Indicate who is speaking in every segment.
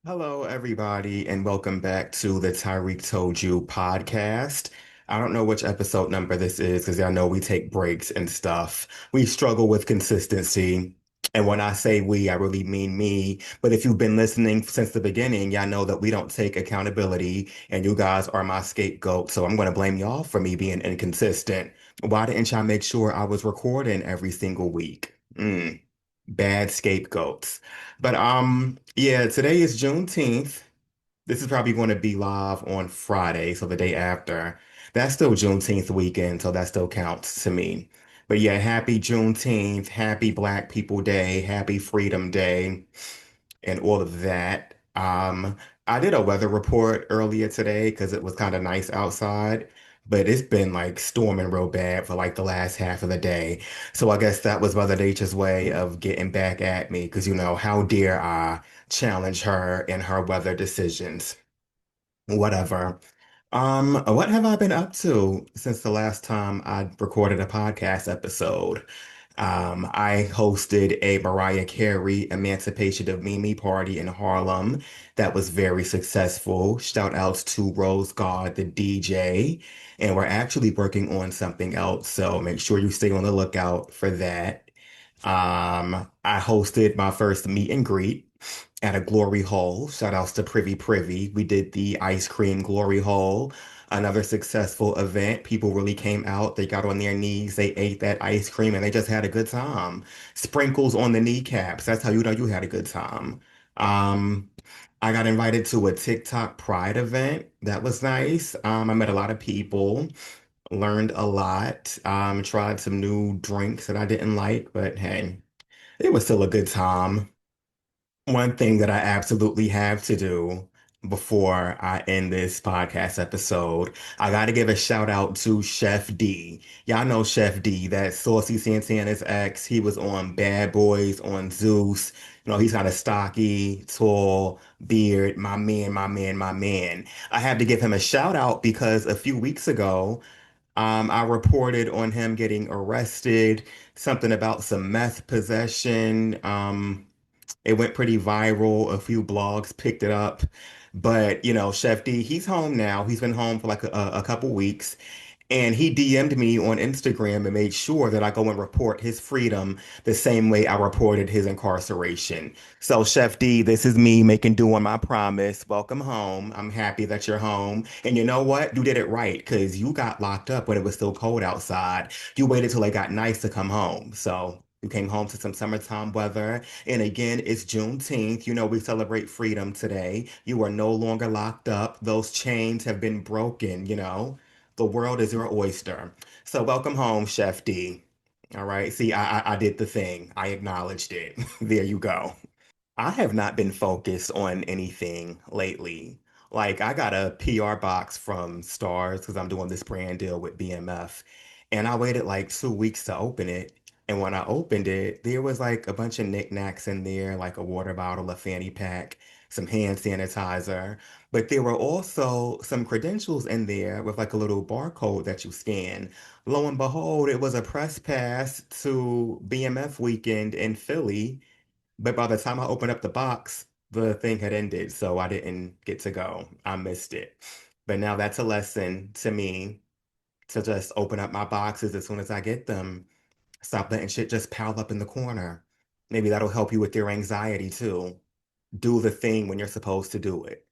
Speaker 1: Hello, everybody, and welcome back to the Tyreek Told You podcast. I don't know which episode number this is because I know we take breaks and stuff. We struggle with consistency. And when I say we, I really mean me. But if you've been listening since the beginning, y'all know that we don't take accountability, and you guys are my scapegoat. So I'm going to blame y'all for me being inconsistent. Why didn't y'all make sure I was recording every single week? Bad scapegoats. But yeah, today is Juneteenth. This is probably going to be live on Friday, so the day after. That's still Juneteenth weekend, so that still counts to me. But yeah, happy Juneteenth, happy Black People Day, happy Freedom Day and all of that. I did a weather report earlier today because it was kind of nice outside, but it's been like storming real bad for like the last half of the day. So I guess that was Mother Nature's way of getting back at me because, how dare I challenge her in her weather decisions? Whatever. What have I been up to since the last time I recorded a podcast episode? I hosted a Mariah Carey Emancipation of Mimi party in Harlem that was very successful. Shout outs to Rose God, the DJ. And we're actually working on something else, so make sure you stay on the lookout for that. I hosted my first meet and greet at a glory hole. Shout outs to Privy Privy. We did the ice cream glory hole. Another successful event. People really came out. They got on their knees. They ate that ice cream and they just had a good time. Sprinkles on the kneecaps. That's how you know you had a good time. Um, I got invited to a TikTok Pride event. That was nice. I met a lot of people, learned a lot, tried some new drinks that I didn't like, but hey, it was still a good time. One thing that I absolutely have to do before I end this podcast episode, I got to give a shout out to Chef D. Y'all know Chef D, that Saucy Santana's ex. He was on Bad Boys, on Zeus. He's kind of stocky, tall, beard. My man, my man, my man. I have to give him a shout out because a few weeks ago, I reported on him getting arrested, something about some meth possession. It went pretty viral. A few blogs picked it up. But, Chef D, he's home now. He's been home for like a couple weeks. And he DM'd me on Instagram and made sure that I go and report his freedom the same way I reported his incarceration. So, Chef D, this is me making do on my promise. Welcome home. I'm happy that you're home. And you know what? You did it right because you got locked up when it was still cold outside. You waited till it got nice to come home. So, you came home to some summertime weather. And again, it's Juneteenth. We celebrate freedom today. You are no longer locked up. Those chains have been broken. The world is your oyster. So welcome home, Chef D. All right. See, I did the thing. I acknowledged it. There you go. I have not been focused on anything lately. Like, I got a PR box from Stars because I'm doing this brand deal with BMF. And I waited like 2 weeks to open it. And when I opened it, there was like a bunch of knickknacks in there, like a water bottle, a fanny pack, some hand sanitizer. But there were also some credentials in there with like a little barcode that you scan. Lo and behold, it was a press pass to BMF weekend in Philly. But by the time I opened up the box, the thing had ended, so I didn't get to go. I missed it. But now that's a lesson to me to just open up my boxes as soon as I get them. Stop letting shit just pile up in the corner. Maybe that'll help you with your anxiety too. Do the thing when you're supposed to do it.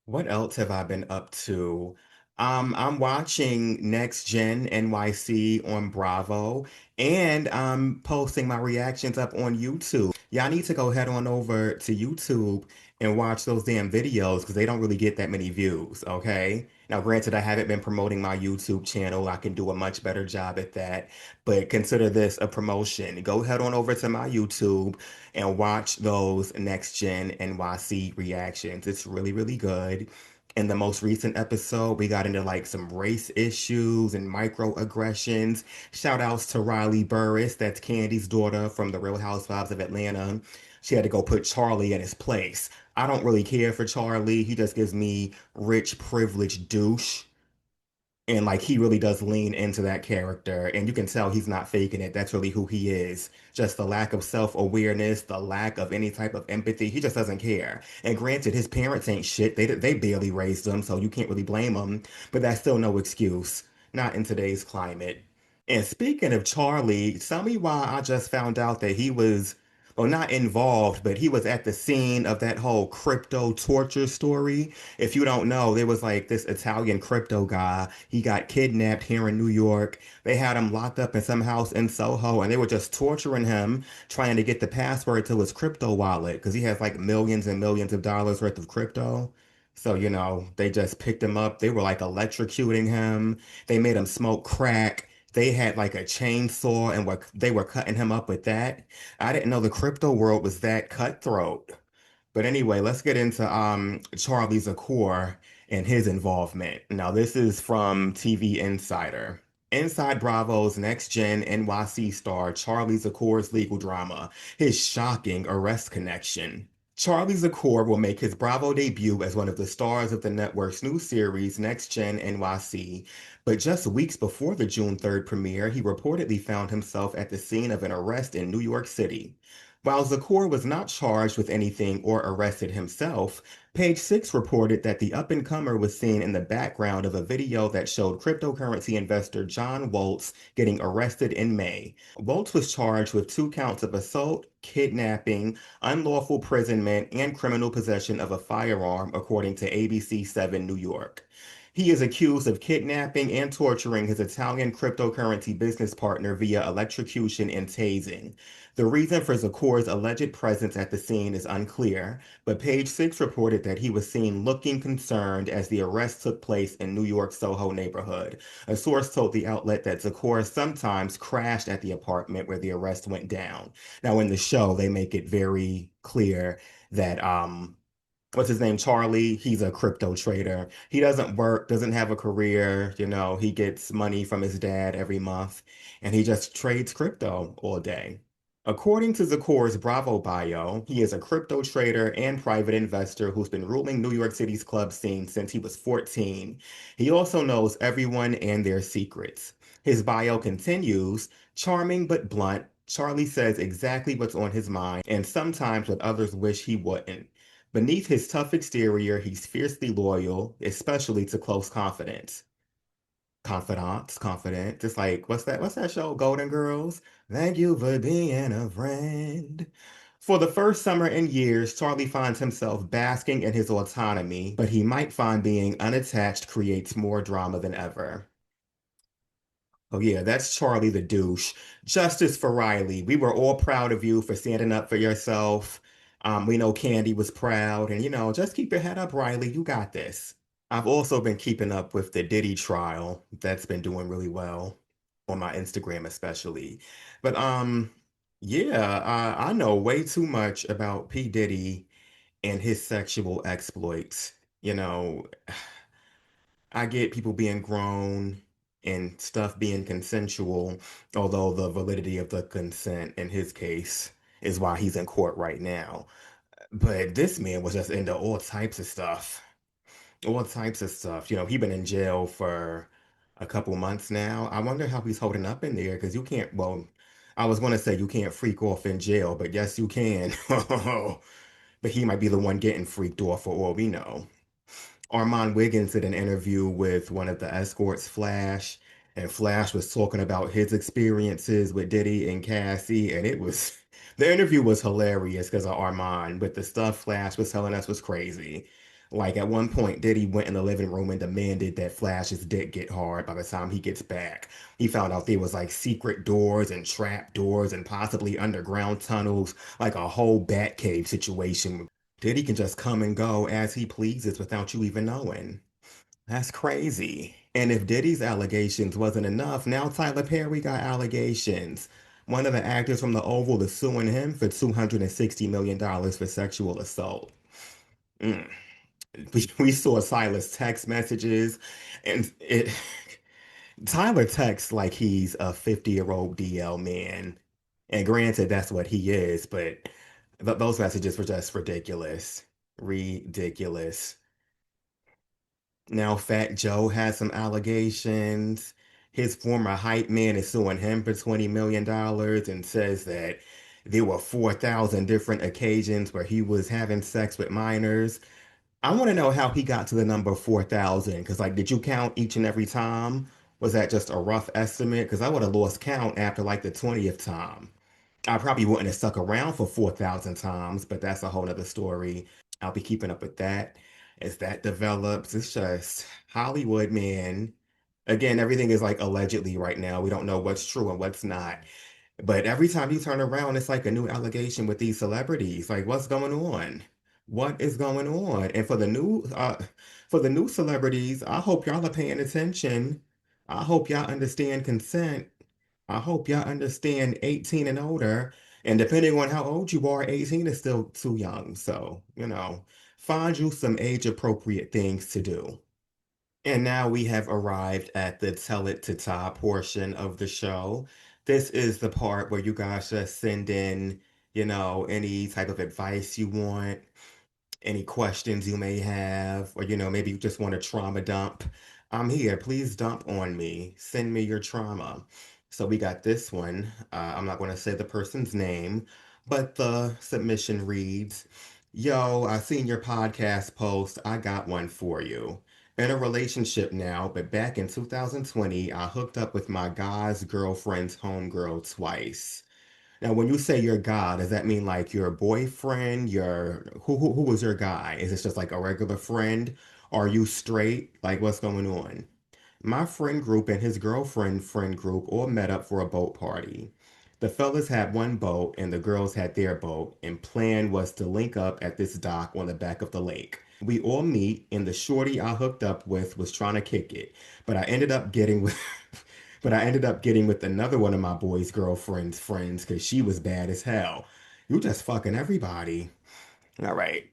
Speaker 1: What else have I been up to? I'm watching Next Gen NYC on Bravo, and I'm posting my reactions up on YouTube. Y'all need to go head on over to YouTube and watch those damn videos because they don't really get that many views, okay? Now, granted, I haven't been promoting my YouTube channel. I can do a much better job at that, but consider this a promotion. Go head on over to my YouTube and watch those Next Gen NYC reactions. It's really, really good. In the most recent episode, we got into like some race issues and microaggressions. Shout outs to Riley Burris, that's Candy's daughter from the Real Housewives of Atlanta. She had to go put Charlie in his place. I don't really care for Charlie. He just gives me rich, privileged douche And like he really does lean into that character, and you can tell he's not faking it. That's really who he is. Just the lack of self-awareness, the lack of any type of empathy. He just doesn't care. And granted, his parents ain't shit. They barely raised him, so you can't really blame him. But that's still no excuse. Not in today's climate. And speaking of Charlie, tell me why I just found out that he was, well, not involved, but he was at the scene of that whole crypto torture story. If you don't know, there was like this Italian crypto guy. He got kidnapped here in New York. They had him locked up in some house in Soho, and they were just torturing him, trying to get the password to his crypto wallet because he has like millions and millions of dollars worth of crypto. So, they just picked him up. They were like electrocuting him. They made him smoke crack. They had like a chainsaw and they were cutting him up with that. I didn't know the crypto world was that cutthroat. But anyway, let's get into Charlie Zakor and his involvement. Now, this is from TV Insider. Inside Bravo's Next Gen NYC star Charlie Zakor's legal drama, his shocking arrest connection. Charlie Zakor will make his Bravo debut as one of the stars of the network's new series Next Gen NYC, but just weeks before the June 3rd premiere, he reportedly found himself at the scene of an arrest in New York City. While Zakor was not charged with anything or arrested himself, Page Six reported that the up-and-comer was seen in the background of a video that showed cryptocurrency investor John Waltz getting arrested in May. Waltz was charged with 2 counts of assault, kidnapping, unlawful imprisonment, and criminal possession of a firearm, according to ABC 7 New York. He is accused of kidnapping and torturing his Italian cryptocurrency business partner via electrocution and tasing. The reason for Zakor's alleged presence at the scene is unclear, but Page Six reported that he was seen looking concerned as the arrest took place in New York's Soho neighborhood. A source told the outlet that Zakor sometimes crashed at the apartment where the arrest went down. Now, in the show, they make it very clear that what's his name, Charlie, he's a crypto trader. He doesn't work, doesn't have a career, he gets money from his dad every month, and he just trades crypto all day. According to Zakor's Bravo bio, he is a crypto trader and private investor who's been ruling New York City's club scene since he was 14. He also knows everyone and their secrets. His bio continues, charming but blunt, Charlie says exactly what's on his mind and sometimes what others wish he wouldn't. Beneath his tough exterior, he's fiercely loyal, especially to close confidence. Confidants, confident. Just like, what's that show? Golden Girls? Thank you for being a friend. For the first summer in years, Charlie finds himself basking in his autonomy, but he might find being unattached creates more drama than ever. Oh yeah, that's Charlie the douche. Justice for Riley. We were all proud of you for standing up for yourself. We know Candy was proud, and just keep your head up, Riley. You got this. I've also been keeping up with the Diddy trial. That's been doing really well on my Instagram, especially. But yeah, I know way too much about P. Diddy and his sexual exploits. You know, I get people being grown and stuff being consensual, although the validity of the consent in his case is why he's in court right now. But this man was just into all types of stuff. All types of stuff. He been in jail for a couple months now. I wonder how he's holding up in there because you can't, well, I was going to say you can't freak off in jail, but yes, you can. But he might be the one getting freaked off for all we know. Armand Wiggins did an interview with one of the escorts, Flash, and Flash was talking about his experiences with Diddy and Cassie, and the interview was hilarious because of Armand, but the stuff Flash was telling us was crazy. Like at one point, Diddy went in the living room and demanded that Flash's dick get hard by the time he gets back. He found out there was like secret doors and trap doors and possibly underground tunnels, like a whole Batcave situation. Diddy can just come and go as he pleases without you even knowing. That's crazy. And if Diddy's allegations wasn't enough, now Tyler Perry got allegations. One of the actors from The Oval is suing him for $260 million for sexual assault. Mm. We saw Silas text messages, and Tyler texts like he's a 50-year-old DL man. And granted, that's what he is, but those messages were just ridiculous. Ridiculous. Now Fat Joe has some allegations. His former hype man is suing him for $20 million and says that there were 4,000 different occasions where he was having sex with minors. I want to know how he got to the number 4,000. Because, like, did you count each and every time? Was that just a rough estimate? Because I would have lost count after like the 20th time. I probably wouldn't have stuck around for 4,000 times, but that's a whole nother story. I'll be keeping up with that as that develops. It's just Hollywood, man. Again, everything is like allegedly right now. We don't know what's true and what's not. But every time you turn around, it's like a new allegation with these celebrities. Like, what's going on? What is going on? And for the new celebrities, I hope y'all are paying attention. I hope y'all understand consent. I hope y'all understand 18 and older. And depending on how old you are, 18 is still too young. So, find you some age appropriate things to do. And now we have arrived at the Tell It to Ty portion of the show. This is the part where you guys just send in, any type of advice you want, any questions you may have, or maybe you just want to trauma dump. I'm here. Please dump on me. Send me your trauma. So we got this one. I'm not going to say the person's name, but the submission reads, Yo, I seen your podcast post. I got one for you. In a relationship now, but back in 2020, I hooked up with my guy's girlfriend's homegirl twice. Now, when you say your guy, does that mean like your boyfriend, who was your guy? Is this just like a regular friend? Are you straight? Like what's going on? My friend group and his girlfriend friend group all met up for a boat party. The fellas had one boat and the girls had their boat, and plan was to link up at this dock on the back of the lake. We all meet, and the shorty I hooked up with was trying to kick it, but I ended up getting with but I ended up getting with another one of my boy's girlfriend's friends because she was bad as hell. You just fucking everybody. All right.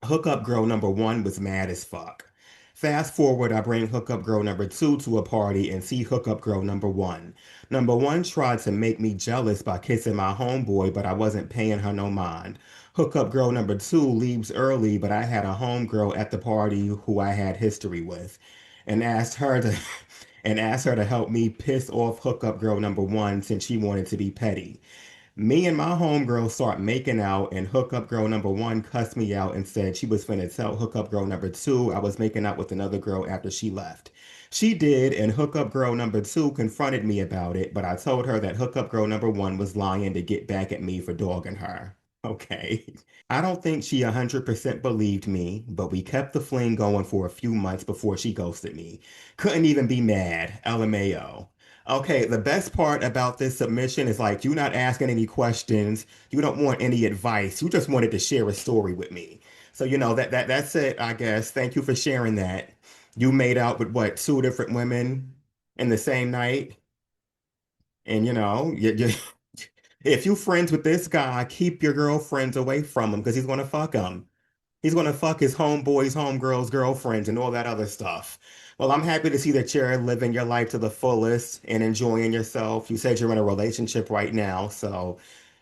Speaker 1: Hookup girl number one was mad as fuck. Fast forward, I bring hookup girl number two to a party and see hookup girl number one. Number one tried to make me jealous by kissing my homeboy, but I wasn't paying her no mind. Hookup girl number two leaves early, but I had a homegirl at the party who I had history with, and asked her to and asked her to help me piss off hookup girl number one since she wanted to be petty. Me and my homegirl start making out, and hookup girl number one cussed me out and said she was finna tell hookup girl number two I was making out with another girl after she left. She did, and hookup girl number two confronted me about it, but I told her that hookup girl number one was lying to get back at me for dogging her. Okay. I don't think she 100% believed me, but we kept the fling going for a few months before she ghosted me. Couldn't even be mad. LMAO. Okay, the best part about this submission is like you're not asking any questions. You don't want any advice. You just wanted to share a story with me. So that's it, I guess. Thank you for sharing that. You made out with what, two different women in the same night? And if you friends with this guy, keep your girlfriends away from him because he's gonna fuck them. He's gonna fuck his homeboys, homegirls, girlfriends, and all that other stuff. Well, I'm happy to see that you're living your life to the fullest and enjoying yourself. You said you're in a relationship right now, so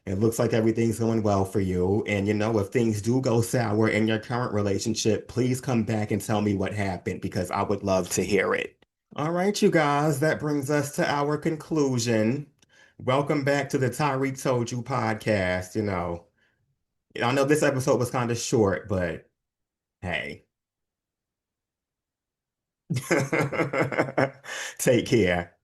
Speaker 1: it looks like everything's going well for you. And if things do go sour in your current relationship, please come back and tell me what happened because I would love to hear it. All right, you guys, that brings us to our conclusion. Welcome back to the Tyreek Told You podcast. I know this episode was kind of short, but hey, take care.